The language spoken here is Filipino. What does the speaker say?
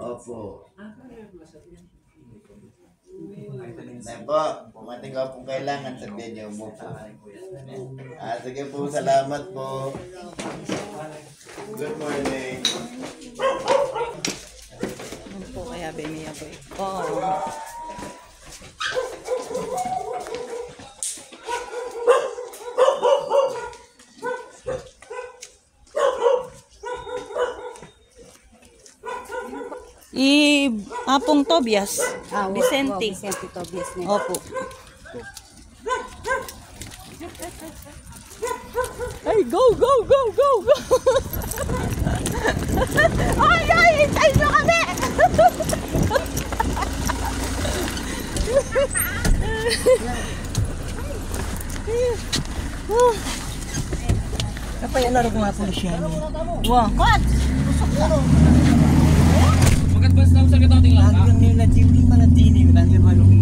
Opo. Na po, pumating ako kung kailangan sabihin niyo mo po. Sige po, salamat po. Good morning. Ano po kaya Bemi ako eh. Oo. Apong Tobias. Vicente. Vicente Tobias niya. Opo. Ay, go, go, go, go, go! Ay, ay, hintay nyo kami! Kapaya na rin mga pulisya niya. Wah, what? Magat ba sa kita tinglan ka? Hanggang nila, di mana tini, nandiyan malong